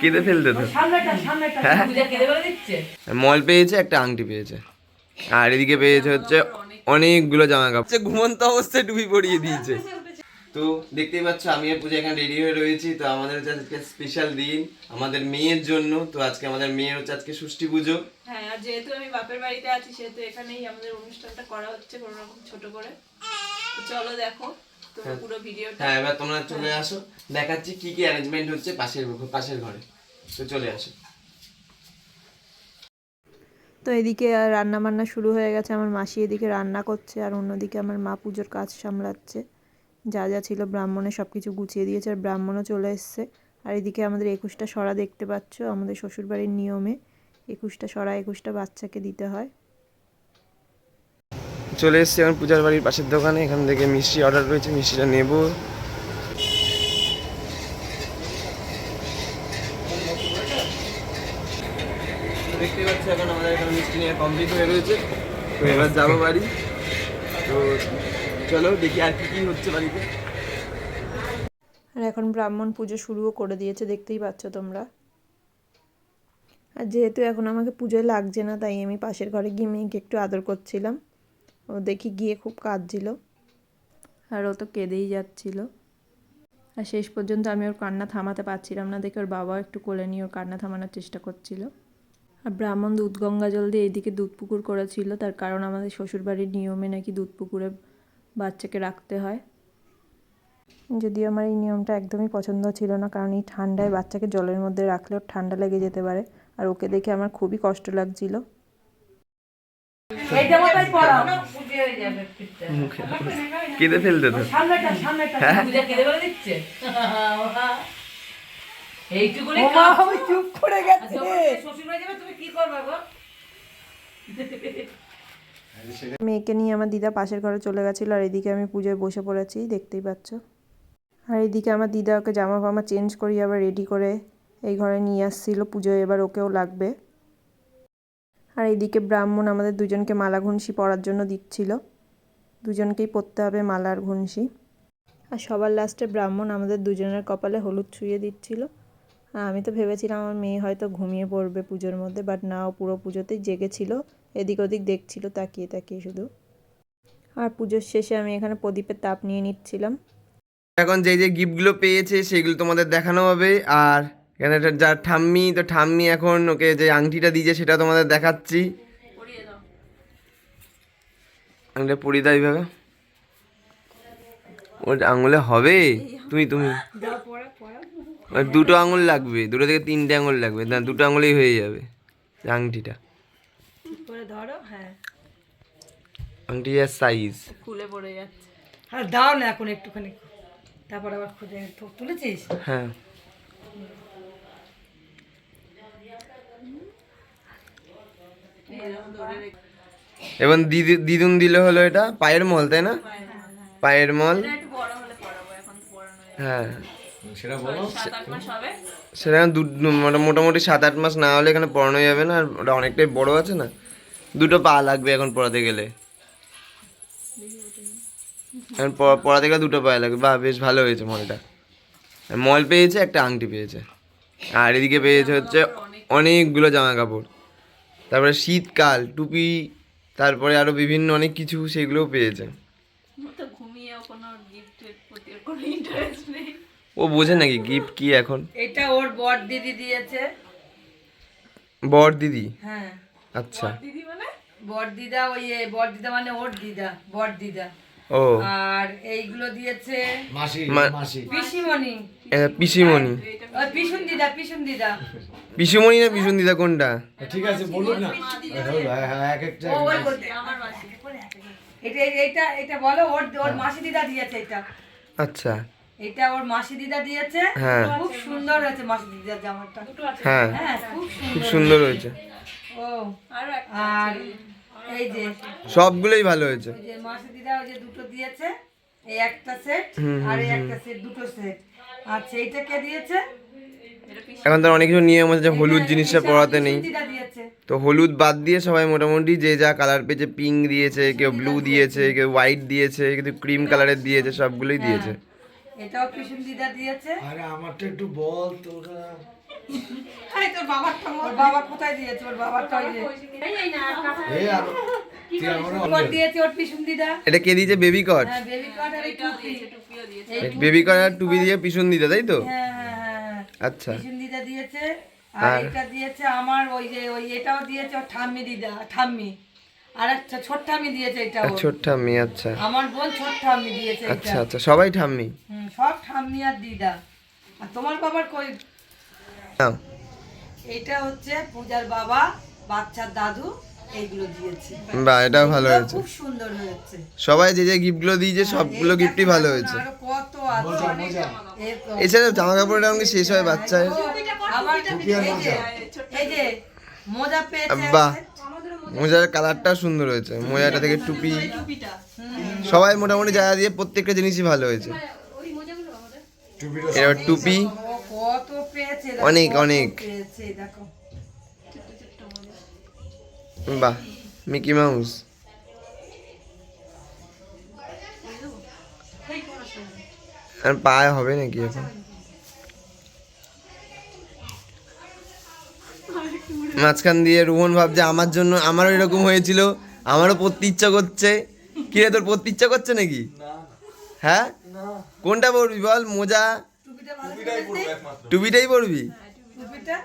কেঁদে ফেলতে তো মল পেয়েছে, একটা আংটি পেয়েছে, আর এদিকে পেয়েছে হচ্ছে অনেকগুলো জামা কাপড়। ঘুমন্ত অবস্থায় টুপি পরিয়ে দিয়েছে। তো দেখতেই পাচ্ছ আমি আর পূজা এখানে রেডি হয়ে রয়েছি। তো আমাদের হচ্ছে আজকে স্পেশাল দিন আমাদের মেয়ের জন্য। তো আজকে আমাদের মেয়ের হচ্ছে আজকে ষষ্ঠী পুজো। হ্যাঁ, আর যেহেতু আমি বাপের বাড়িতে আছি সেহেতু এখানেই আমাদের অনুষ্ঠানটা করা হচ্ছে কোনো রকম ছোট করে। তো চলো দেখো তোমরা পুরো ভিডিওটা। হ্যাঁ, এবার তোমরা চলে আসো, দেখাচ্ছি কি কি অ্যারেঞ্জমেন্ট হচ্ছে পাশের ঘরে। তো চলে আসো। তো এদিকে রান্না বান্না শুরু হয়ে গেছে, আমার মাসি এদিকে রান্না করছে আর অন্যদিকে আমার মা পুজোর কাজ সামলাচ্ছে। যা যা ছিল ব্রাহ্মণে সব কিছু গুছিয়ে দিয়েছে আর ব্রাহ্মণও চলে এসছে। আর এদিকে আমাদের 21টা সরা দেখতে পাচ্ছ, আমাদের শ্বশুরবাড়ির নিয়মে 21টা সরা 21টা বাচ্চাকে দিতে হয়। চলে এসছি এখন পূজার বাড়ির পাশের দোকানে, এখান থেকে মিষ্টি অর্ডার করেছি, মিষ্টিটা নেব। দেখতে পাচ্ছি এখন আমাদের এখানে মিষ্টি নিয়ে কমপ্লিট হয়ে রয়েছে। তো এবার যাবো বাড়ি। তো চলো দেখি আর কি কি হচ্ছে বাড়িতে। আর এখন ব্রাহ্মণ পুজো শুরুও করে দিয়েছে, দেখতেই পাচ্ছ তোমরা। আর যেহেতু এখন আমাকে পুজোয় লাগছে না, তাই আমি পাশের ঘরে গিয়ে মেয়েকে একটু আদর করছিলাম। ও দেখি গিয়ে খুব কাঁদছিল আর ও তো কেঁদেই যাচ্ছিল। আর শেষ পর্যন্ত আমি ওর কান্না থামাতে পারছিলাম না দেখে ওর বাবাও একটু কোলে নিয়ে ওর কান্না থামানোর চেষ্টা করছিল। আর ব্রাহ্মণ দুধ গঙ্গা জল দিয়ে এইদিকে দুধ পুকুর করেছিল, তার কারণ আমাদের শ্বশুরবাড়ির নিয়মে নাকি দুধ পুকুরে বাচ্চাকে রাখতে হয়। যদিও আমার এই নিয়মটা একদমই পছন্দ ছিল না, কারণ এই ঠান্ডায় বাচ্চাকে জলের মধ্যে রাখলে ওর ঠান্ডা লেগে যেতে পারে। আর ওকে দেখে আমার খুবই কষ্ট লাগছিল। কেঁদে ফেলতে তো মেয়েকে নিয়ে আমার দিদা পাশের ঘরে চলে গেছিলো আর এদিকে আমি পুজোয় বসে পড়েছি, দেখতেই পাচ্ছ। আর এদিকে আমার দিদা ওকে জামা ফামা চেঞ্জ করিয়ে আবার রেডি করে এই ঘরে নিয়ে আসছিল, পুজোয় এবার ওকেও লাগবে। আর এইদিকে ব্রাহ্মণ আমাদের দুজনকে মালা ঘুনসি পরার জন্য দিচ্ছিল, দুজনকেই পরতে হবে মালা আর ঘুনসি। আর সবার লাস্টে ব্রাহ্মণ আমাদের দুজনের কপালে হলুদ ছুঁয়ে দিচ্ছিল। আর আমি তো ভেবেছিলাম আমার মেয়ে হয়তো ঘুমিয়ে পড়বে পুজোর মধ্যে, বাট না, ও পুরো পুজোতেই জেগেছিল, এদিক ওদিক দেখছিল তাকিয়ে তাকিয়ে শুধু। আর পুজোর শেষে আমি এখানে প্রদীপের তাপ নিয়ে নিচ্ছিলাম। এখন যে যে গিফটগুলো পেয়েছে সেগুলো তোমাদের দেখানো হবে। আর এখানে যার ঠাম্মি, তো ঠাম্মি এখন ওকে যে আংটিটা দিয়েছে সেটা তোমাদের দেখাচ্ছি। আংটিটা পরিয়ে দাও এইভাবে, ওর আঙুলে হবে। তুমি দুটো আঙুল লাগবে, দুটো থেকে 3টে আঙুল লাগবে, না 2টো আঙুলেই হয়ে যাবে আংটিটা। আংটিটার সাইজ খুলে পড়ে যাচ্ছে। আর দাও না এখন একটুখানি, তারপর আবার খুঁজে তুলেছিস। হ্যাঁ, এবং দিদুন দিলে হলো এটা পায়ের মল, তাই না? পায়ের মল। হ্যাঁ, সেটা মোটামুটি 7-8 মাস না হলে এখানে পড়ানো যাবে না। আর ওটা অনেকটাই বড় আছে না, 2টো পা লাগবে এখন পড়াতে গেলে। এখন পড়াতে গেলে 2টো পা লাগবে। বাহ, বেশ ভালো হয়েছে মলটা। মল পেয়েছে, একটা আংটি পেয়েছে, আর এদিকে পেয়েছে হচ্ছে অনেকগুলো জামা কাপড়, তারপরে শীতকাল টুপি, তারপরে আরো বিভিন্ন অনেক কিছু সেগুলোও পেয়েছে। ও বোঝে নাকি গিফট কি এখন? এটা ওর বর দিদি দিয়েছে। বর দিদি? হ্যাঁ। আচ্ছা, বর দিদা, ওই বর দিদা মানে ওর দিদা, বর দিদা। ও, আর এইগুলো দিয়েছে পিসিমণি। পিসিমণি? পিসুন দিদা, পিসুন দিদা। পিসুমণি না পিসুন দিদা কোনটা? ঠিক আছে বলুন না, এক একটা এটা এটা বলো, ওর মাসি দিদা দিয়েছে এটা। আচ্ছা, এটা ওর মাসি দিদা দিয়েছে। হ্যাঁ, খুব সুন্দর হয়েছে মাসি দিদার জামাটা। হ্যাঁ, হ্যাঁ, খুব সুন্দর হয়েছে। ও, আর এই যে সবগুলোই ভালো হয়েছে। এই যে মাসি দিদা ওই যে 2টো দিয়েছে, এই একটা সেট আর এই একটা সেট, 2টো সেট। আচ্ছা, এইটা কে দিয়েছে? এখন তার অনেক কিছু নিয়ম আছে যে হলুদ জিনিসটা পরাতে নেই, দিদা দিয়েছে। তো হলুদ বাদ দিয়ে সবাই মোটামুটি যে যা কালার পেয়েছে, পিঙ্ক দিয়েছে, কেউ ব্লু দিয়েছে, কেউ হোয়াইট দিয়েছে, কেউ ক্রিম কালারের দিয়েছে, সবগুলোই দিয়েছে। এটাও পিছন দিদা দিয়েছে। আরে আমারটা একটু বল তোরা। এই তোর বাবারটা ওর বাবা কোথায় দিয়েছে? ওর বাবারটা ওই যে এই আর তুই আমারও ওর দিয়েছে ওর পিছন দিদা। এটা কে দিয়েছে? বেবি কট। হ্যাঁ বেবি কার্ড আর এই টুপি। টুপিও দিয়েছে। বেবি কট আর টুপি দিয়ে পিছন দিতে, তাই তো? হ্যাঁ হ্যাঁ হ্যাঁ আচ্ছা। পিছন দিদা দিয়েছে। আর এটা দিয়েছে আমার ওই যে ওই এটাও দিয়েছে ওর ঠাম্মি দিদা, ঠাম্মি। আর একটা ছোট ঠাম্মি দিয়েছে এটা ওর। ছোট ঠাম্মি, আচ্ছা আমার বোন ছোট ঠাম্মি দিয়েছে এটা। আচ্ছা আচ্ছা, সবাই ঠাম্মি। সব ঠাম্মি আর দিদা। আর তোমার বাবার কই? নাও। এটা হচ্ছে পূজার বাবা, বাচ্চার দাদু, এইগুলো দিয়েছে। বাহ, এটাও ভালো এগুলো হয়েছে। খুব সুন্দর হয়েছে। সবাই যে যে গিফটগুলো দিয়েছে সবগুলো এই গিফটই দেখো ভালো এখন হয়েছে। আরো কত আছে। এই তো। এছাড়া জামা কাপড়টা আমাকে শেষ হয় বাচ্চার। আবার এই যে মোজা পেয়েছে। বাহ, মোজার কালারটা সুন্দর হয়েছে, মোজাটা থেকে টুপি, সবাই মোটামুটি যা দিয়ে প্রত্যেকটা জিনিসই ভালো হয়েছে। টুপিটা এবার টুপি ও কত পেয়েছে দেখো, অনেক, কত অনেক। পেয়েছে দেখো। বাহ, মিকি মাউস। আর পায়ে হবে নাকি এখন? মাঝখান দিয়ে রোহন ভাবছে আমার জন্য, আমারও এরকম হয়েছিল, আমারও পড়তে ইচ্ছা করছে। কি রে, তোর পড়তে ইচ্ছা করছে নাকি? হ্যাঁ, কোনটা পড়বি বল? মোজা, টুপিটা ভালো পেয়েছে। টুপিটাই পড়বি? টুপিটা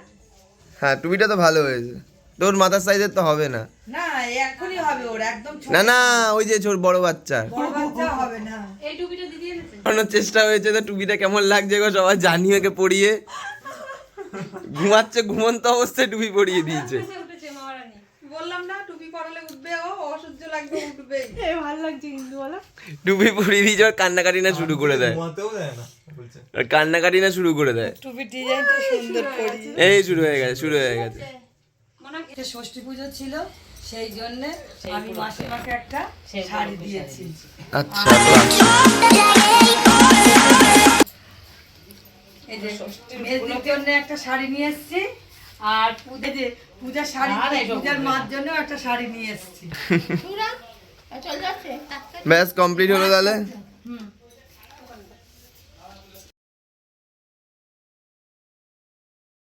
হ্যাঁ, টুপিটা তো ভালো হয়েছে। তোর মাথার সাইজের তো হবে না। না এখনই হবে ওর একদম ছোট। না না, ওই যে ছোট বড় বাচ্চা বড় বাচ্চা হবে না। এই টুপিটা দিদি এনেছে। বানানোর চেষ্টা হয়েছে, তো টুপিটা কেমন লাগছে গো সবাই জানি, ওকে পরিয়ে ঘুমাচ্ছে, ঘুমন্ত অবস্থায় টুপি পরিয়ে দিয়েছে। উঠেছে মহারানী। বললাম না টুপি পরালে উঠবে, ও অসহ্য লাগবে উঠবে। ভালো লাগছে কিন্তু বলো। টুপি পরিয়ে দিয়েছে, আর কান্নাকাটি না শুরু করে দেয়, আর কান্নাকাটি না শুরু করে দেয়। টুপি ডিজাইনটা সুন্দর করি। এই শুরু হয়ে গেছে, শুরু হয়ে গেছে। এটা ষষ্ঠী পুজো ছিল, সেই জন্য আমি মাসে মাসে একটা শাড়ি দিয়েছি। আচ্ছা, বাহ। এই যে মেয়েদের জন্য একটা শাড়ি নিয়ে এসেছি, আর পূজার শাড়ি, পূজার মার জন্য একটা শাড়ি নিয়ে এসেছি। ব্যাস কমপ্লিট হলো তাহলে।